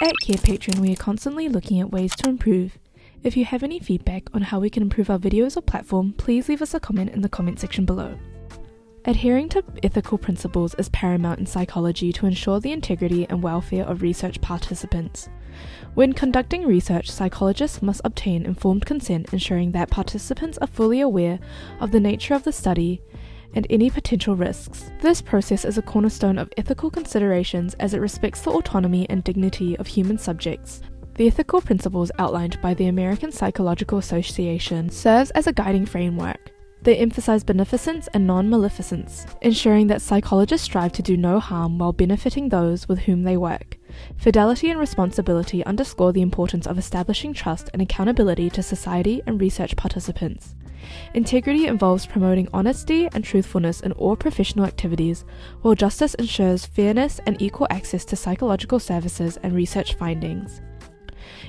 At Carepatron, we are constantly looking at ways to improve. If you have any feedback on how we can improve our videos or platform, please leave us a comment in the comment section below. Adhering to ethical principles is paramount in psychology to ensure the integrity and welfare of research participants. When conducting research, psychologists must obtain informed consent, ensuring that participants are fully aware of the nature of the study and any potential risks. This process is a cornerstone of ethical considerations as it respects the autonomy and dignity of human subjects. The ethical principles outlined by the American Psychological Association serves as a guiding framework. They emphasize beneficence and non-maleficence, ensuring that psychologists strive to do no harm while benefiting those with whom they work. Fidelity and responsibility underscore the importance of establishing trust and accountability to society and research participants. Integrity involves promoting honesty and truthfulness in all professional activities, while justice ensures fairness and equal access to psychological services and research findings.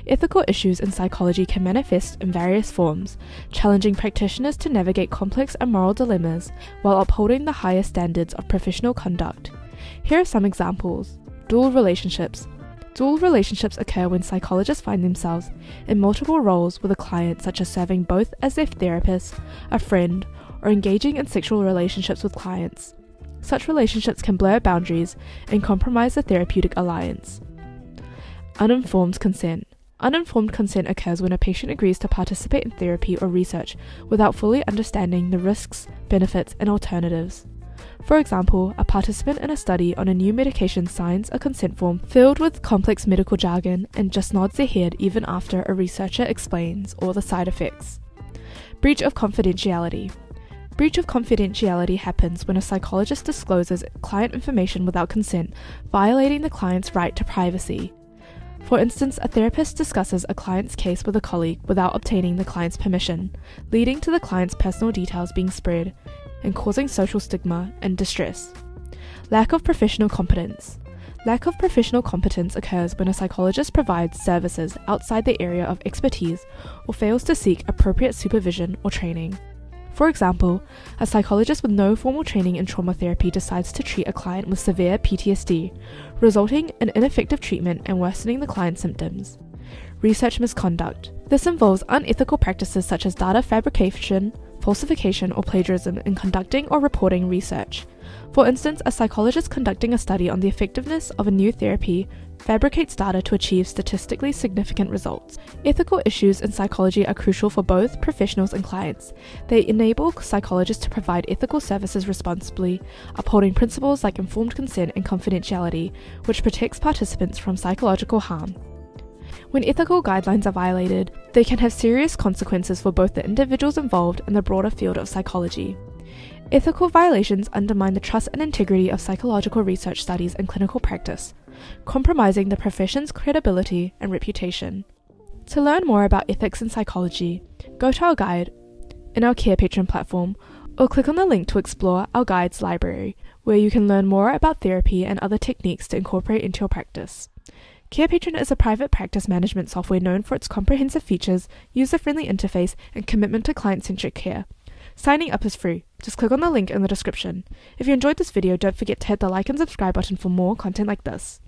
Ethical issues in psychology can manifest in various forms, challenging practitioners to navigate complex and moral dilemmas while upholding the highest standards of professional conduct. Here are some examples. Dual relationships. Dual relationships occur when psychologists find themselves in multiple roles with a client, such as serving both as their therapist, a friend, or engaging in sexual relationships with clients. Such relationships can blur boundaries and compromise the therapeutic alliance. Uninformed consent. Uninformed consent occurs when a patient agrees to participate in therapy or research without fully understanding the risks, benefits, and alternatives. For example, a participant in a study on a new medication signs a consent form filled with complex medical jargon and just nods their head even after a researcher explains all the side effects. Breach of confidentiality. Breach of confidentiality happens when a psychologist discloses client information without consent, violating the client's right to privacy. For instance, a therapist discusses a client's case with a colleague without obtaining the client's permission, leading to the client's personal details being spread and causing social stigma and distress. Lack of professional competence. Lack of professional competence occurs when a psychologist provides services outside their area of expertise or fails to seek appropriate supervision or training. For example, a psychologist with no formal training in trauma therapy decides to treat a client with severe PTSD, resulting in ineffective treatment and worsening the client's symptoms. Research misconduct. This involves unethical practices such as data fabrication, falsification, or plagiarism in conducting or reporting research. For instance, a psychologist conducting a study on the effectiveness of a new therapy fabricates data to achieve statistically significant results. Ethical issues in psychology are crucial for both professionals and clients. They enable psychologists to provide ethical services responsibly, upholding principles like informed consent and confidentiality, which protects participants from psychological harm. When ethical guidelines are violated, they can have serious consequences for both the individuals involved and the broader field of psychology. Ethical violations undermine the trust and integrity of psychological research studies and clinical practice, compromising the profession's credibility and reputation. To learn more about ethics in psychology, go to our guide in our Carepatron platform, or click on the link to explore our guides library, where you can learn more about therapy and other techniques to incorporate into your practice. Carepatron is a private practice management software known for its comprehensive features, user-friendly interface, and commitment to client-centric care. Signing up is free. Just click on the link in the description. If you enjoyed this video, don't forget to hit the like and subscribe button for more content like this.